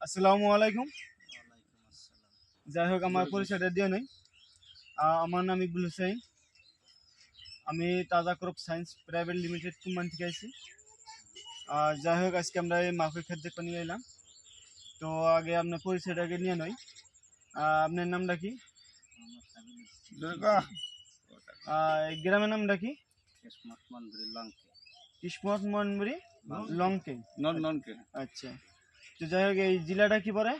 আসসালামু আলাইকুম। যাই হোক আমার পরিচয়টা দিয়ে নেই। আমার নাম ইকবুল হোসেন। আমি তাজা crop science private limited company থেকে আইছি। যাই হোক আজকে আমরা এই মাখই খাদ্য নিয়ে এলাম। তো আগে আপনার পরিচয়টাকে নিয়ে নই। আপনার নামটা কি? এই গ্রামের নামটা কি? কিসমত মনবুরি লংকে। আচ্ছা, তো যাই হোক এই জেলাটা কি পড়ে?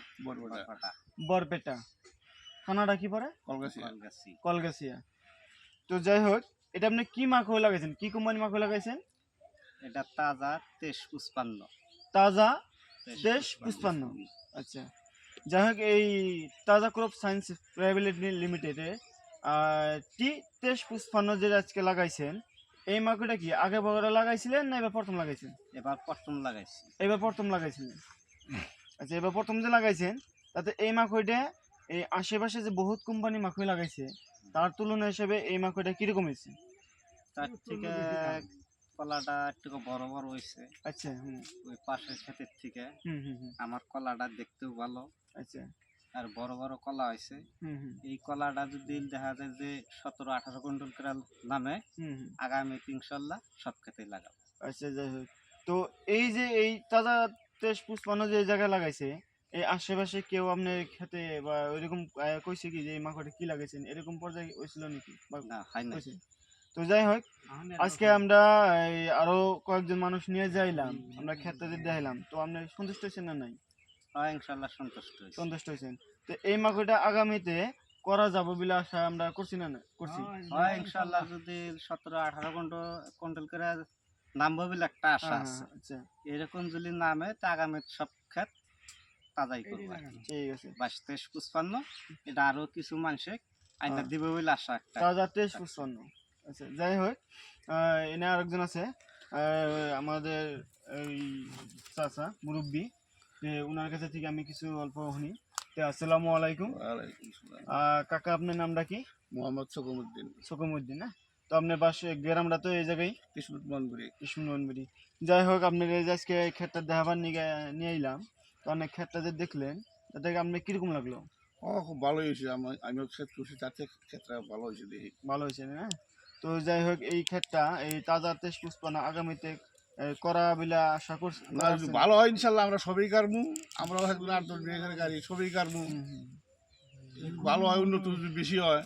বরপেটা। থানাটা কি পড়ে? কলগাছিয়া। তো যাই হোক এটা আপনি কি মাখই লাগাইছেন, কি কোম্পানি মাখই লাগাইছেন? এটা তাজা 2355। তাজা 2355। আচ্ছা, যাই হোক এই তাজা ক্রপ সায়েন্স প্রাইভেট লিমিটেডে T2355 যে আজকে লাগাইছেন, এই মাকড়টা কি আগে বছরে লাগাইছিলেন না এবার প্রথম লাগাইছেন? এবার প্রথম লাগাইছি। এবার প্রথম লাগাইছিলেন। আচ্ছা, এবার প্রথম যে লাগাইছেন তাতে এই মাকড়টা এই আশেপাশে যে বহুত কোম্পানি মাকড় লাগাইছে তার তুলনা হিসেবে এই মাকড়টা কিরকম হয়েছে? তার থেকে কলাটা একটু বড় বড় হয়েছে। আচ্ছা, ওই পাশের ক্ষেতের থেকে হুম। আমার কলাটা দেখতেও ভালো। আচ্ছা, আর বড় বড় কলা হয়েছে। এই কলাটা যদি দেখা যায় যে 17-18 কুইন্টাল করে নামে, আগামী ইনশাল্লাহ সব ক্ষেতেই লাগাবো। আচ্ছা, যাই হোক তো এই যে এই তাজা 2355 যে জায়গায় লাগাইছে, এই আশেপাশে কেউ আপনার খেতে বা ওইরকম কইছে কি যে এই মাকড়ে কি লাগাইছেন, এরকম পর্যায়ে হয়েছিল নাকি? না, হয় না। তো যাই হোক আজকে আমরা আরো কয়েকজন মানুষ নিয়ে যাইলাম, আমরা খেতে দেখাইলাম, তো আপনি সন্তুষ্ট হয়েছেন না নাই? হ্যাঁ, ইনশাল্লাহ সন্তুষ্ট হয়েছেন। তো এই মাকড়টা আগামীতে করা যাবে বলে আশা আমরা করছি না? করছি। হ্যাঁ, ইনশাল্লাহ যদি 17-18 কুইন্টাল করে নামবো বলে একটা আশা আছে। আচ্ছা, এরকম যদি নামে তা আগামী সব ক্ষেত তাজাই করবো। ঠিক আছে। 22-2355 এটা আরো কিছু মানুষে আইনা দিবে বলে আশা একটা। তাজা 2355। আচ্ছা, যাই হোক এনে আরেকজন আছে আমাদের এই চাচা মুরব্বী, ওনার কাছে থেকে আমি কিছু অল্প শুনি। আসসালামু আলাইকুম। কাকা আপনার নামটা কি? মোহাম্মদ সকমুদ্দিন। সকমুদ্দিন না? তো আপনার বাসা গ্রামটা তো এই জায়গায় কিসমত মনবুরি। যাই হোক আপনার এই যে আজকে ক্ষেতটা দেখাবার নিয়ে এলাম, তো অনেক ক্ষেতটা যে দেখলেন তাতে আপনার কিরকম লাগলো? খুব ভালো হয়েছে। আমিও ক্ষেত করছি, তাতে ক্ষেতটা ভালো হয়েছে দেখি। ভালো হয়েছে না? তো যাই হোক এই ক্ষেতটা এই তাজা 2355 আগামীতে করা বলে আশা করছি। না, যদি ভালো হয় ইনশাল্লাহ আমরা সবই কাটবো। আমরা 8-10 বিঘার গাড়ি সবই কাটবো। ভালো হয়, উন্নত যদি বেশি হয়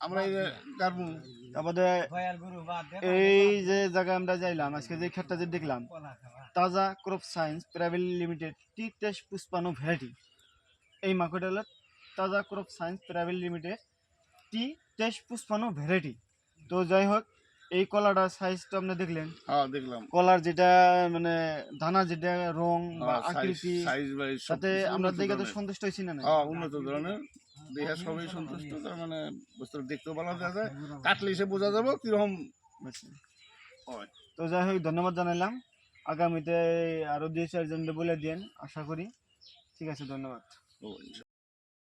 আমরা কাটবো। তারপরে এই যে জায়গায় আমরা যাইলাম আজকে যে ক্ষেতটা যে দেখলাম, তাজা crop science private limited T2355 variety, এই মার্কেট হলো তাজা crop science private limited T2355 variety. তো যাই হোক এই কলাটার সাইজটা আপনি দেখলেন? হ্যাঁ, দেখলাম। কলার যেটা মানে দানা যেটা রং বা আকৃতি, তাতে আমরা দেখে তো সন্তুষ্ট হয়েছি না? হ্যাঁ, উন্নত ধরনের দেখে সবাই সন্তুষ্ট। তার মানে বস্তুটা দেখতেও ভালো দেখা যায়, কাটলে এসে বোঝা যাবে কিরকম। তো যাই হোক ধন্যবাদ জানাইলাম। আগামীতে আরো 2-4 জন বলে দিন আশা করি। ঠিক আছে, ধন্যবাদ।